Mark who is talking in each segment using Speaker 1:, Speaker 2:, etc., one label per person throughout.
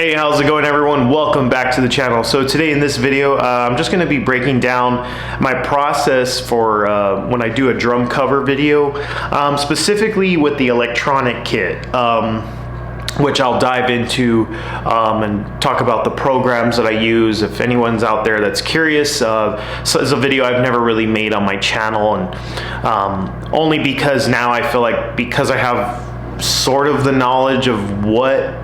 Speaker 1: Hey, how's it going, everyone? Welcome back to the channel. So today in this video, I'm just going to be breaking down my process for when I do a drum cover video, specifically with the electronic kit, which I'll dive into and talk about the programs that I use. If anyone's out there that's curious, so it's a video I've never really made on my channel, and only because now I feel like because I have sort of the knowledge of what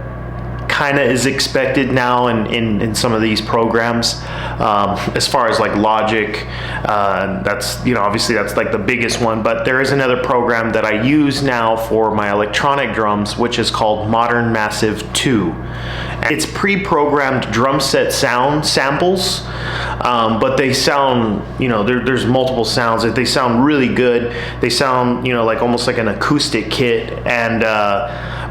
Speaker 1: kind of is expected now in some of these programs, as far as like Logic, that's, you know, obviously that's like the biggest one, but there is another program that I use now for my electronic drums, which is called Modern Massive 2. It's pre-programmed drum set sound samples, but they sound, you know, there's multiple sounds that they sound really good. They sound, you know, like almost like an acoustic kit, and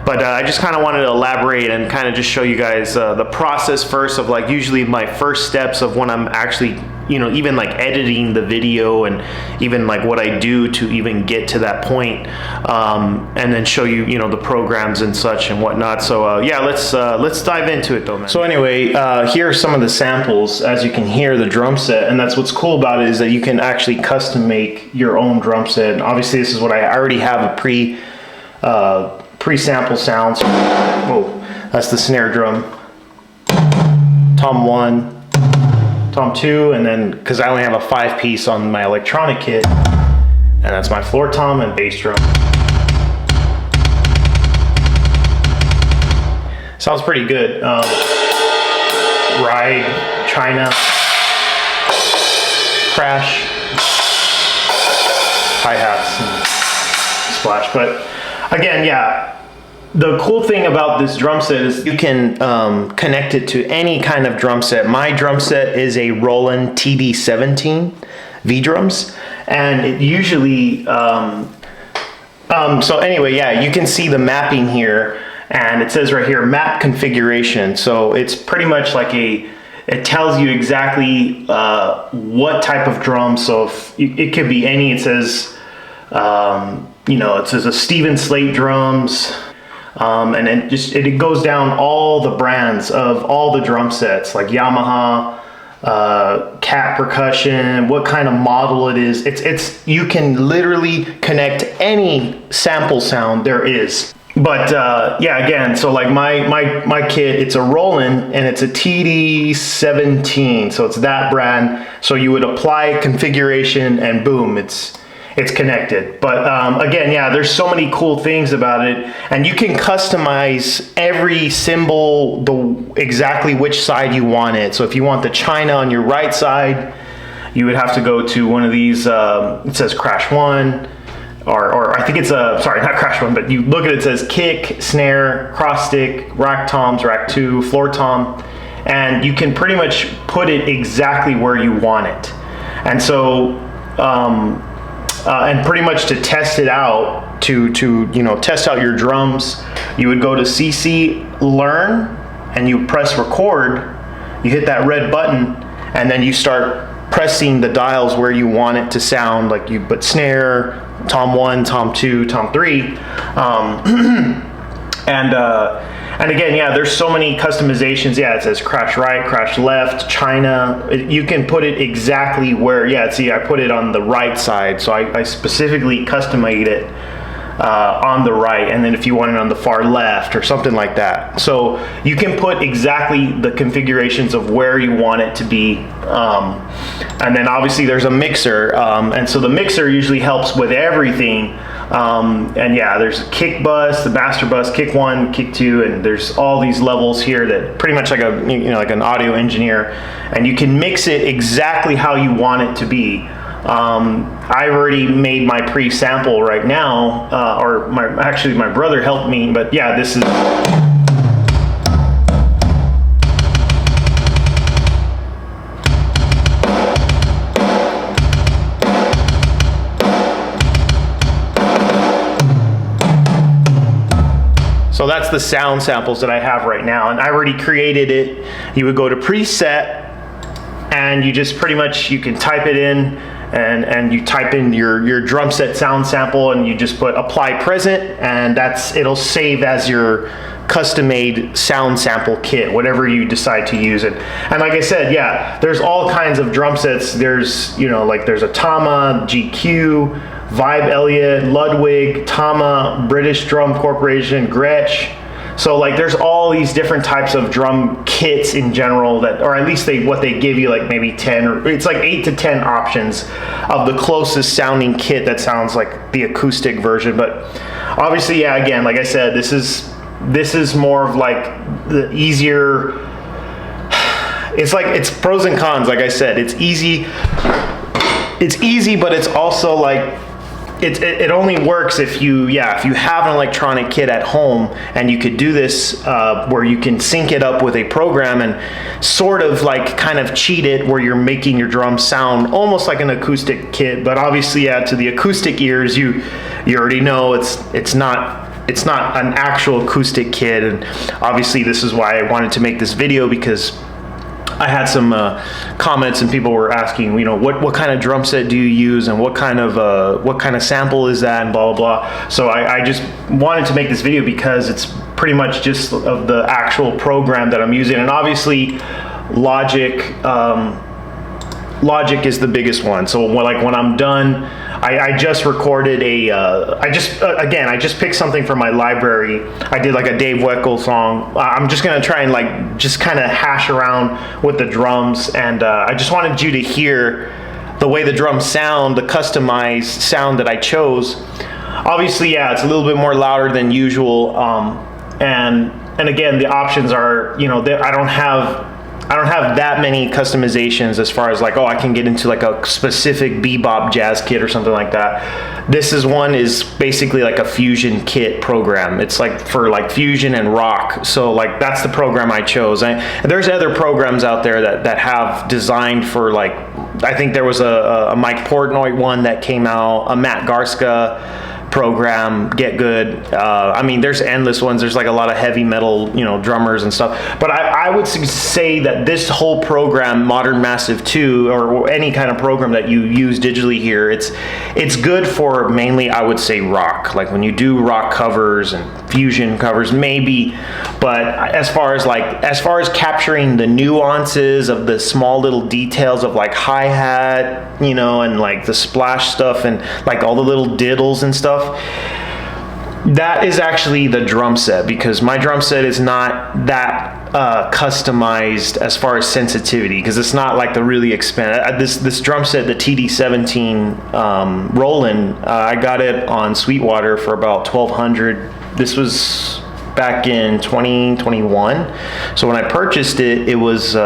Speaker 1: but I just kind of wanted to elaborate and kind of just show you guys the process first of like usually my first steps of when I'm actually, you know, even like editing the video and even like what I do to even get to that point, and then show you, you know, the programs and such and whatnot. So yeah, let's dive into it though, man. So anyway, here are some of the samples. As you can hear, the drum set, and that's what's cool about it, is that you can actually custom make your own drum set. And obviously this is what I already have a pre-sample sounds. Oh, that's the snare drum. Tom 1, Tom 2, and then because I only have a 5-piece on my electronic kit, and that's my floor tom and bass drum. Sounds pretty good. Ride, China, crash, hi-hats, and splash. But again, yeah, the cool thing about this drum set is you can connect it to any kind of drum set. My drum set is a Roland TD17 V-drums, and it usually, so anyway, yeah, you can see the mapping here, and it says right here, map configuration. So it's pretty much like it tells you exactly what type of drum. So if it could be any, it says, you know, it says a Steven Slate drums, and then it goes down all the brands of all the drum sets, like Yamaha, Cat Percussion, what kind of model it is. It's you can literally connect any sample sound there is. But yeah, again, so like my kit, it's a Roland and it's a TD17, so it's that brand. So you would apply configuration and boom, it's connected. But again, yeah, there's so many cool things about it, and you can customize every cymbal exactly which side you want it. So if you want the China on your right side, you would have to go to one of these, it says Crash 1, or I think it's sorry, not Crash 1, but you look at it, it says kick, snare, cross stick, rack toms, rack 2, floor tom, and you can pretty much put it exactly where you want it. And so and pretty much to test it out, to you know, test out your drums, you would go to CC Learn and you press record, you hit that red button, and then you start pressing the dials where you want it to sound. Like you put snare, Tom 1, Tom 2, Tom 3, and again, yeah, there's so many customizations. Yeah, it says crash right, crash left, China. You can put it exactly where, yeah, see, I put it on the right side. So I specifically customized it on the right. And then if you want it on the far left or something like that. So you can put exactly the configurations of where you want it to be. And then obviously there's a mixer. And so the mixer usually helps with everything. And yeah, there's a kick bus, the master bus, kick 1, kick 2, and there's all these levels here that pretty much like a, you know, like an audio engineer, and you can mix it exactly how you want it to be. I've already made my pre-sample right now, or actually my brother helped me, but yeah, this is. So that's the sound samples that I have right now, and I already created it. You would go to preset, and you just pretty much, you can type it in, and you type in your drum set sound sample, and you just put apply present, and it'll save as your custom made sound sample kit, whatever you decide to use it. And like I said, yeah, there's all kinds of drum sets. There's, you know, like there's a Tama, GQ, Vibe Elliott, Ludwig, Tama, British Drum Corporation, Gretsch. So like there's all these different types of drum kits in general that, or at least what they give you, like maybe 10, or it's like 8 to 10 options of the closest sounding kit that sounds like the acoustic version. But obviously, yeah, again, like I said, this is more of like the easier, it's like, it's pros and cons. Like I said, it's easy, but it's also like, it only works if you have an electronic kit at home, and you could do this where you can sync it up with a program and sort of like kind of cheat it, where you're making your drums sound almost like an acoustic kit. But obviously, yeah, to the acoustic ears, you already know it's not an actual acoustic kit. And obviously this is why I wanted to make this video, because I had some comments and people were asking, you know, what kind of drum set do you use, and what kind of sample is that, and blah, blah, blah. So I just wanted to make this video because it's pretty much just of the actual program that I'm using. And obviously Logic is the biggest one. So when I'm done, I just recorded I just picked something from my library. I did like a Dave Weckl song. I'm just gonna try and like just kind of hash around with the drums, and I just wanted you to hear the way the drums sound, the customized sound that I chose. Obviously, yeah, it's a little bit more louder than usual, and again, the options are, you know, I don't have that many customizations as far as like, oh, I can get into like a specific bebop jazz kit or something like that. This is basically like a fusion kit program. It's like for like fusion and rock. So like that's the program I chose. There's other programs out there that have designed for, like, I think there was a Mike Portnoy one that came out, a Matt Garska program, Get Good. I mean, there's endless ones. There's like a lot of heavy metal, you know, drummers and stuff. But I would say that this whole program, Modern Massive 2, or any kind of program that you use digitally here, it's good for mainly, I would say, rock. Like when you do rock covers and fusion covers, maybe. But as far as capturing the nuances of the small little details of like hi-hat, you know, and like the splash stuff and like all the little diddles and stuff, that is actually the drum set, because my drum set is not that customized as far as sensitivity, because it's not like the really expensive this drum set, the TD17 Roland. I got it on Sweetwater for about $1,200. This was back in 2021. So when I purchased it, it was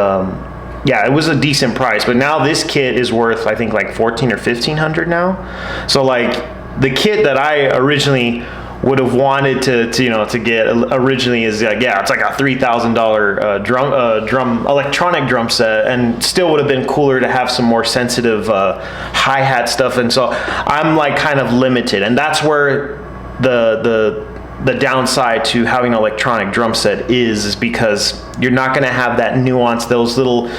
Speaker 1: yeah, it was a decent price. But now this kit is worth, I think, like $1,400 or $1,500 now. So like the kit that I originally would have wanted to get originally is like, yeah, it's like a $3,000 drum electronic drum set, and still would have been cooler to have some more sensitive hi-hat stuff. And so I'm like kind of limited, and that's where the downside to having an electronic drum set is because you're not going to have that nuance, those little,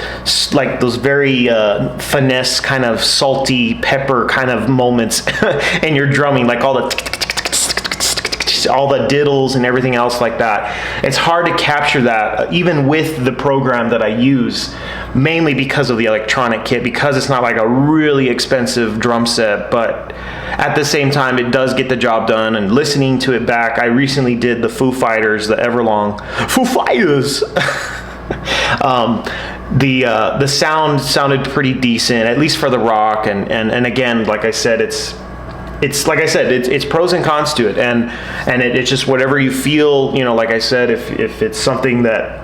Speaker 1: like those very finesse kind of salty pepper kind of moments in your drumming, like all the diddles and everything else like that. It's hard to capture that even with the program that I use, mainly because of the electronic kit, because it's not like a really expensive drum set, but at the same time it does get the job done. And listening to it back, I recently did the Foo Fighters, the Everlong Foo Fighters. The sound sounded pretty decent, at least for the rock, and again, like I said, it's like I said, it's pros and cons to it, and it's just whatever you feel, you know. Like I said, if it's something that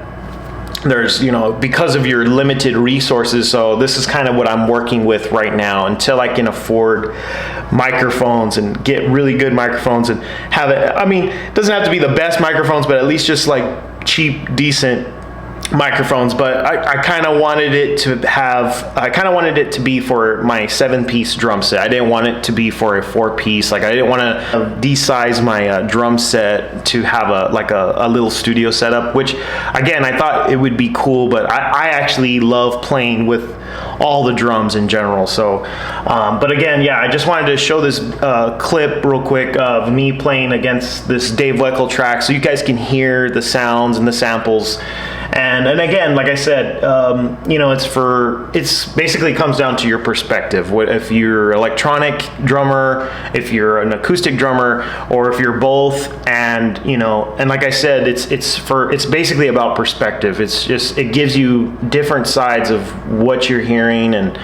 Speaker 1: there's, you know, because of your limited resources. So this is kind of what I'm working with right now until I can afford microphones and get really good microphones and have it. I mean, it doesn't have to be the best microphones, but at least just like cheap, decent microphones, but I kind of wanted it to have, I kind of wanted it to be for my 7-piece drum set. I didn't want it to be for a 4-piece. Like I didn't want to de-size my drum set to have a little studio setup, which again, I thought it would be cool, but I actually love playing with all the drums in general. So, but again, yeah, I just wanted to show this clip real quick of me playing against this Dave Weckl track so you guys can hear the sounds and the samples. And again, like I said, you know, it's basically comes down to your perspective. What if you're electronic drummer, if you're an acoustic drummer, or if you're both, and you know, and like I said, it's basically about perspective. It gives you different sides of what you're hearing, and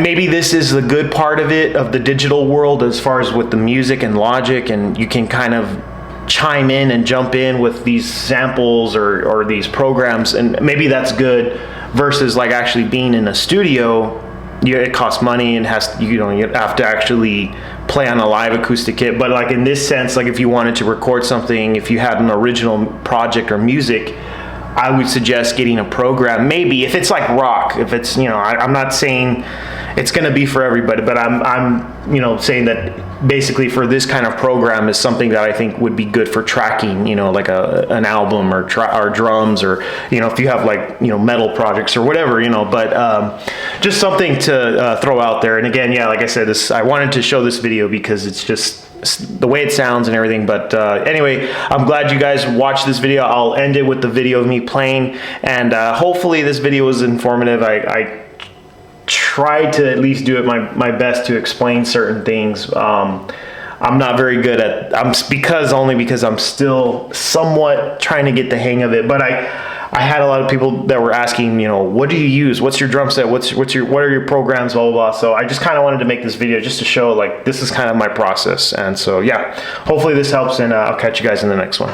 Speaker 1: maybe this is the good part of it, of the digital world, as far as with the music and Logic, and you can kind of chime in and jump in with these samples or these programs, and maybe that's good, versus like actually being in a studio. It costs money and you have to actually play on a live acoustic kit. But like in this sense, like if you wanted to record something, if you had an original project or music, I would suggest getting a program. Maybe if it's like rock, if it's, you know, I'm not saying it's going to be for everybody, but I'm you know, saying that basically for this kind of program is something that I think would be good for tracking, you know, like an album or drums, or, you know, if you have like, you know, metal projects or whatever, you know, but just something to throw out there. And again, yeah, like I said, I wanted to show this video because it's just the way it sounds and everything. But anyway, I'm glad you guys watched this video. I'll end it with the video of me playing, and hopefully this video was informative. I tried to at least do it my best to explain certain things. I'm not very good at, only because I'm still somewhat trying to get the hang of it, but I had a lot of people that were asking, you know, what do you use? What's your drum set? What are your programs? Blah, blah, blah. So I just kind of wanted to make this video just to show, like, this is kind of my process. And so, yeah, hopefully this helps, and I'll catch you guys in the next one.